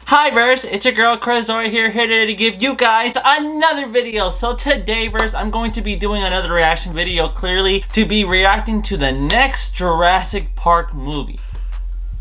Hi Verse, it's your girl Crazora here today to give you guys another video. So today Verse, I'm going to be doing another reaction video, clearly to be reacting to the next Jurassic Park movie.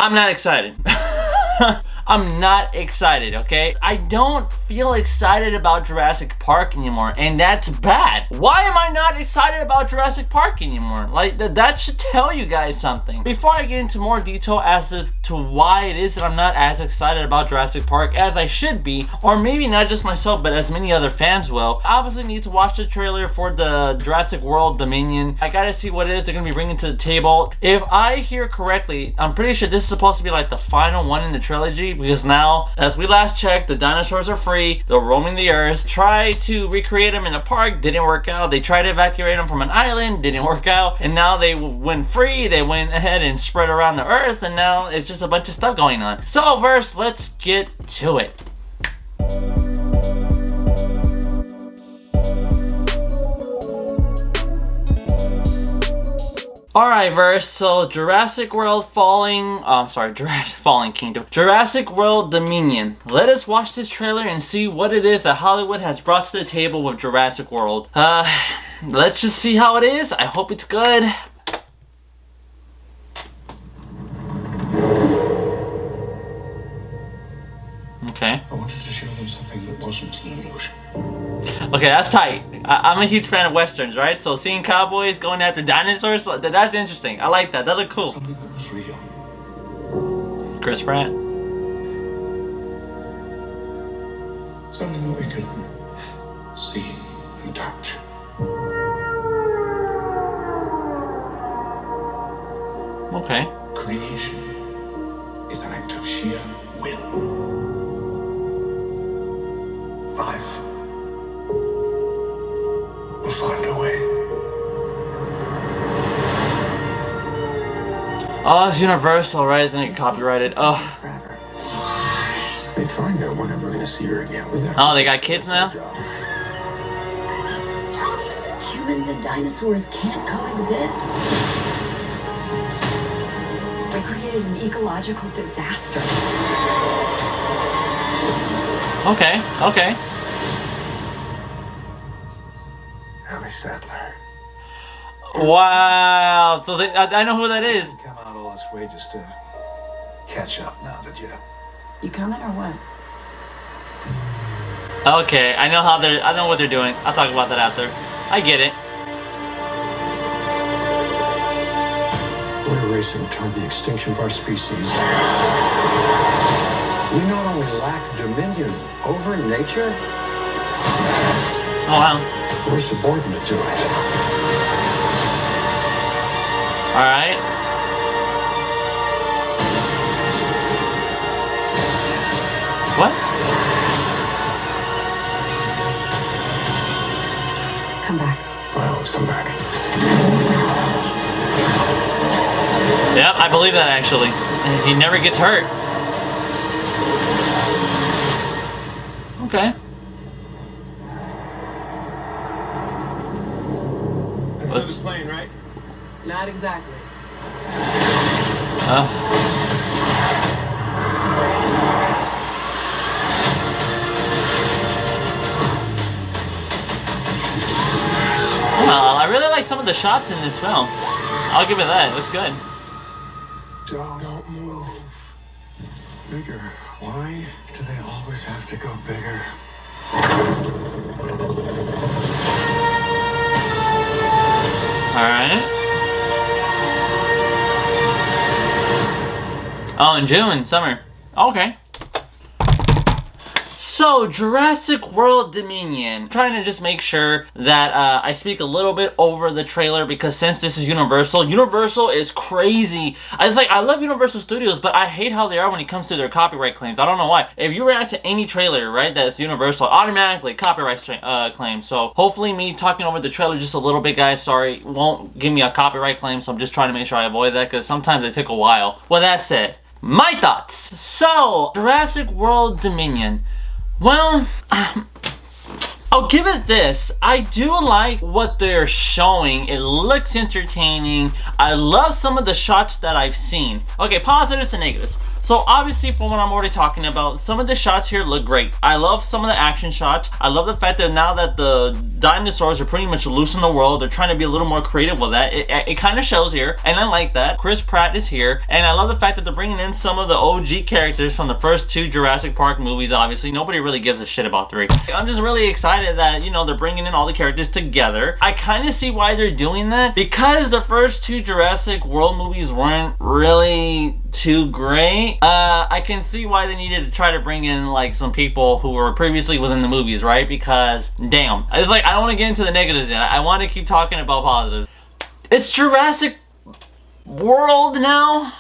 I'm not excited. I'm not excited, okay? I don't feel excited about Jurassic Park anymore, and that's bad. Why am I not excited about Jurassic Park anymore? Like, that should tell you guys something. Before I get into more detail as to why it is that I'm not as excited about Jurassic Park as I should be, or maybe not just myself, but as many other fans will, I obviously need to watch the trailer for the Jurassic World Dominion. I gotta see what it is they're gonna be bringing to the table. If I hear correctly, I'm pretty sure this is supposed to be like the final one in the trilogy, because now, as we last checked, the dinosaurs are free, they're roaming the earth. Try to recreate them in a park, didn't work out. They tried to evacuate them from an island, didn't work out. And now they went free, they went ahead and spread around the earth, and now it's just a bunch of stuff going on. So Verse, let's get to it. Alright Verse, so Jurassic World Falling Kingdom. Jurassic World Dominion. Let us watch this trailer and see what it is that Hollywood has brought to the table with Jurassic World. Let's just see how it is. I hope it's good. Okay. I wanted to show them something that wasn't an illusion. Okay, that's tight. I'm a huge fan of westerns, right? So seeing cowboys going after dinosaurs, that's interesting. I like that. That looked cool. Something that was real. Chris Pratt. Something that we could see and touch. Okay. Creation is an act of sheer will. Life will find a way. Oh, it's Universal, right? It's gonna get copyrighted. Oh. They find out we're never gonna see her again. Oh, they got kids now? Humans and dinosaurs can't coexist. We created an ecological disaster. Okay, okay. Ellie Sattler. Wow. So I know who that is. You come out all this way just to catch up now, did you? You coming or what? Okay, I know what they're doing. I'll talk about that after. I get it. We're racing toward the extinction of our species. We not only lack dominion over nature, Oh wow. we're subordinate to it. Alright. What? Come back. I always come back. Yep, I believe that actually. He never gets hurt. Okay. That's the plane, right? Not exactly. Well, I really like some of the shots in this film. I'll give it that. It looks good. Don't move. Bigger. Why do they always have to go bigger? Alright. Oh, in June, summer. Okay. So, Jurassic World Dominion. I'm trying to just make sure that I speak a little bit over the trailer, because since this is Universal, Universal is crazy. I love Universal Studios, but I hate how they are when it comes to their copyright claims. I don't know why. If you react to any trailer, right, that's Universal, automatically copyright claims. So, hopefully me talking over the trailer just a little bit, guys, sorry, won't give me a copyright claim, so I'm just trying to make sure I avoid that, because sometimes they take a while. With that said, my thoughts. So, Jurassic World Dominion. Well, I'll give it this. I do like what they're showing. It looks entertaining. I love some of the shots that I've seen. Okay, positives and negatives. So obviously from what I'm already talking about, some of the shots here look great. I love some of the action shots. I love the fact that now that the dinosaurs are pretty much loose in the world, they're trying to be a little more creative with that. It kind of shows here, and I like that. Chris Pratt is here, and I love the fact that they're bringing in some of the OG characters from the first 2 Jurassic Park movies. Obviously nobody really gives a shit about 3. I'm just really excited that, you know, they're bringing in all the characters together. I kind of see why they're doing that, because the first 2 Jurassic World movies weren't really too great. I can see why they needed to try to bring in like some people who were previously within the movies, right? Because damn, it's like I don't want to get into the negatives yet. I want to keep talking about positives. It's Jurassic World now.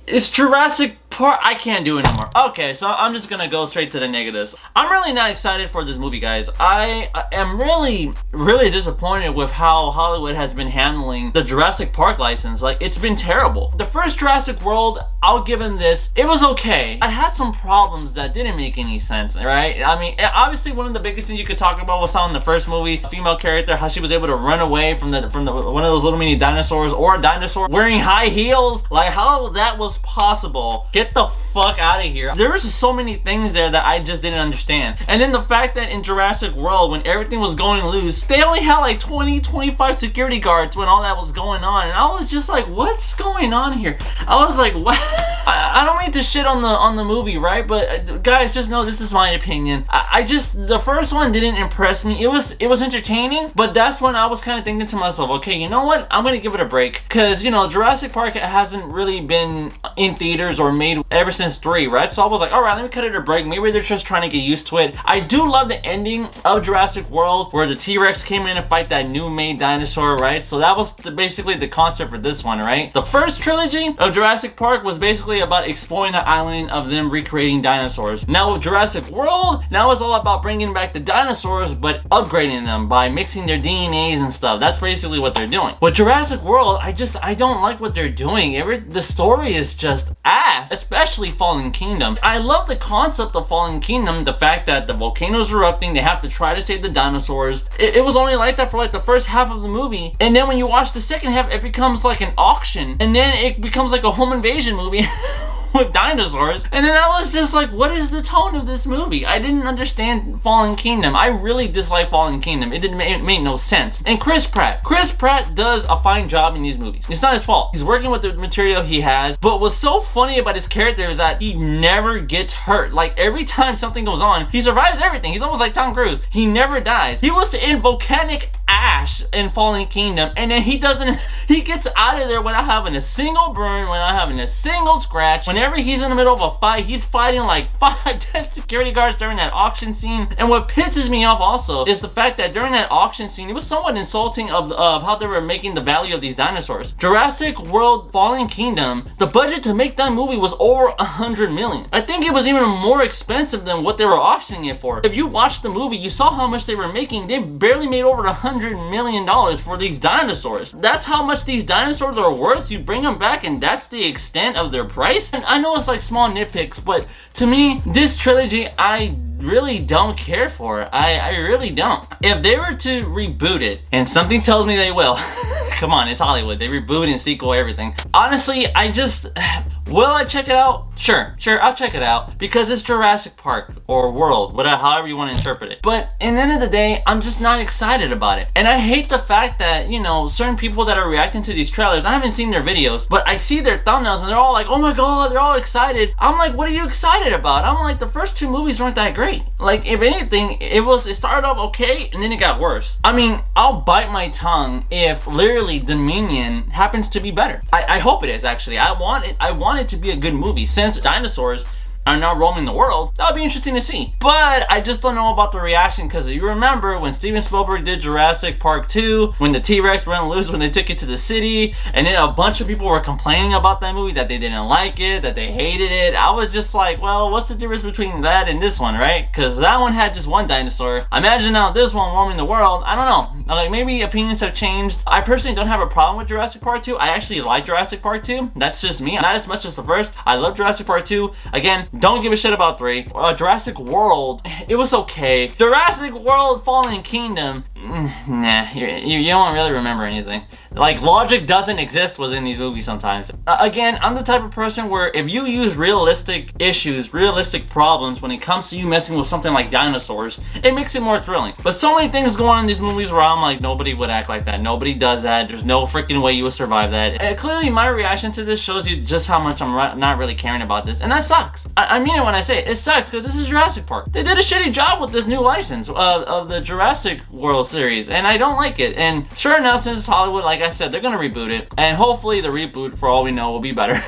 It's Jurassic Park. I can't do it anymore. Okay, so I'm just gonna go straight to the negatives. I'm really not excited for this movie, guys. I am really disappointed with how Hollywood has been handling the Jurassic Park license. Like, it's been terrible. The first Jurassic World, I'll give him this. It was okay. I had some problems that didn't make any sense, right? I mean, obviously one of the biggest things you could talk about was how in the first movie, a female character, how she was able to run away from one of those little mini dinosaurs, or a dinosaur wearing high heels. Like, how that was possible. Get the fuck out of here. There was just so many things there that I just didn't understand. And then the fact that in Jurassic World, when everything was going loose, they only had like 20-25 security guards when all that was going on, and I was just like, what's going on here? I was like, what? I don't mean to shit on the movie, right? But guys, just know this is my opinion. I just, the first one didn't impress me. It was entertaining, but that's when I was kind of thinking to myself, okay, you know what? I'm gonna give it a break, because, you know, Jurassic Park hasn't really been in theaters or made ever since 3, right? So I was like, all right, let me cut it a break. Maybe they're just trying to get used to it. I do love the ending of Jurassic World, where the T-Rex came in to fight that new made dinosaur, right? So that was basically the concept for this one, right? The first trilogy of Jurassic Park was basically about exploring the island of them recreating dinosaurs. Now with Jurassic World, now it's all about bringing back the dinosaurs, but upgrading them by mixing their DNAs and stuff. That's basically what they're doing. With Jurassic World, I don't like what they're doing. The story is just ass, especially Fallen Kingdom. I love the concept of Fallen Kingdom, the fact that the volcano's erupting, they have to try to save the dinosaurs. It was only like that for like the first half of the movie, and then when you watch the second half, it becomes like an auction, and then it becomes like a home invasion movie with dinosaurs. And then I was just like, what is the tone of this movie? I didn't understand Fallen Kingdom. I really dislike Fallen Kingdom. It made no sense. And Chris Pratt does a fine job in these movies. It's not his fault. He's working with the material he has, but what's so funny about his character is that he never gets hurt. Like, every time something goes on, he survives everything. He's almost like Tom Cruise. He never dies. He was in volcanic ash in Fallen Kingdom, and then he gets out of there without having a single burn, without having a single scratch. Whenever he's in the middle of a fight, he's fighting like 5-10 security guards during that auction scene. And what pisses me off also is the fact that during that auction scene, it was somewhat insulting of how they were making the value of these dinosaurs. Jurassic World Fallen Kingdom, the budget to make that movie was over $100 million. I think it was even more expensive than what they were auctioning it for. If you watched the movie, you saw how much they were making. They barely made over $100 million for these dinosaurs. That's how much these dinosaurs are worth. You bring them back and that's the extent of their price. And I know it's like small nitpicks, but to me, this trilogy, I really don't care for. I really don't. If they were to reboot it, and something tells me they will, come on, it's Hollywood. They reboot and sequel everything. Honestly, will I check it out? Sure, I'll check it out, because it's Jurassic Park or World, whatever, however you want to interpret it. But in the end of the day, I'm just not excited about it. And I hate the fact that, you know, certain people that are reacting to these trailers, I haven't seen their videos, but I see their thumbnails and they're all like, oh my god, they're all excited. I'm like, what are you excited about? I'm like, the first 2 movies weren't that great. Like, if anything, it started off okay and then it got worse. I mean, I'll bite my tongue if literally Dominion happens to be better. I hope it is, actually. I want it to be a good movie. Since dinosaurs are now roaming the world, that would be interesting to see. But I just don't know about the reaction, because you remember when Steven Spielberg did Jurassic Park 2, when the T-Rex ran loose when they took it to the city, and then a bunch of people were complaining about that movie, that they didn't like it, that they hated it. I was just like, well, what's the difference between that and this one, right? Because that one had just one dinosaur. Imagine now this one roaming the world. I don't know. Like, maybe opinions have changed. I personally don't have a problem with Jurassic Park 2. I actually like Jurassic Park 2. That's just me. Not as much as the first. I love Jurassic Park 2. Again, don't give a shit about 3. Jurassic World, it was okay. Jurassic World Fallen Kingdom, nah, you don't really remember anything. Like, logic doesn't exist within these movies sometimes. Again, I'm the type of person where if you use realistic issues, realistic problems when it comes to you messing with something like dinosaurs, it makes it more thrilling. But so many things go on in these movies where I'm like, nobody would act like that. Nobody does that. There's no freaking way you would survive that. And clearly, my reaction to this shows you just how much I'm not really caring about this. And that sucks. I mean it when I say it. It sucks because this is Jurassic Park. They did a shitty job with this new license of the Jurassic World series. And I don't like it. And sure enough, since it's Hollywood, like I said, they're gonna reboot it, and hopefully the reboot, for all we know, will be better.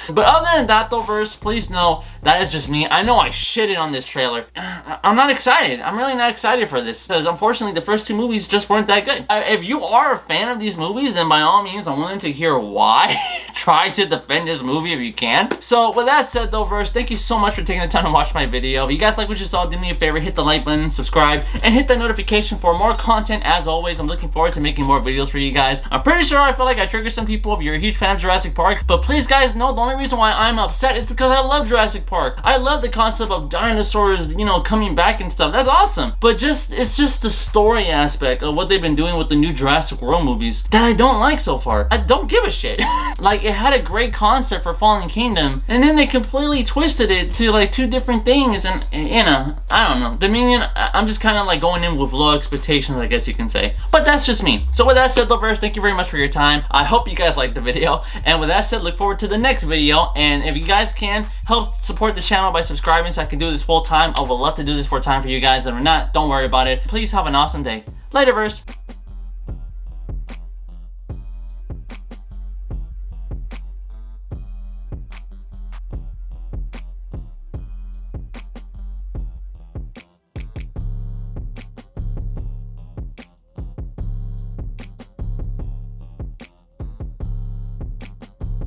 But other than that though, verse, please know that is just me. I know I shitted on this trailer. I'm not excited. I'm really not excited for this because unfortunately the first two movies just weren't that good. If you are a fan of these movies, then by all means I'm willing to hear why. Try to defend this movie if you can. So with that said though, verse, thank you so much for taking the time to watch my video. If you guys like what you saw, do me a favor, hit the like button, subscribe, and hit that notification for more content. As always, I'm looking forward to making more videos for you guys. I'm pretty sure I feel like I triggered some people if you're a huge fan of Jurassic Park, but please guys know the only reason why I'm upset is because I love Jurassic Park. I love the concept of dinosaurs, you know, coming back and stuff. That's awesome. But it's just the story aspect of what they've been doing with the new Jurassic World movies that I don't like so far. I don't give a shit. Like, it had a great concept for Fallen Kingdom, and then they completely twisted it to like two different things, and you know, I don't know. Dominion, I'm just kind of like going in with low expectations, I guess you can say. But that's just me. So with that said, Lovers, thank you very much for your time. I hope you guys liked the video, and with that said, look forward to the next video. And if you guys can, help support the channel by subscribing so I can do this full time. I would love to do this full time for you guys, and if not, don't worry about it. Please have an awesome day. Later, verse.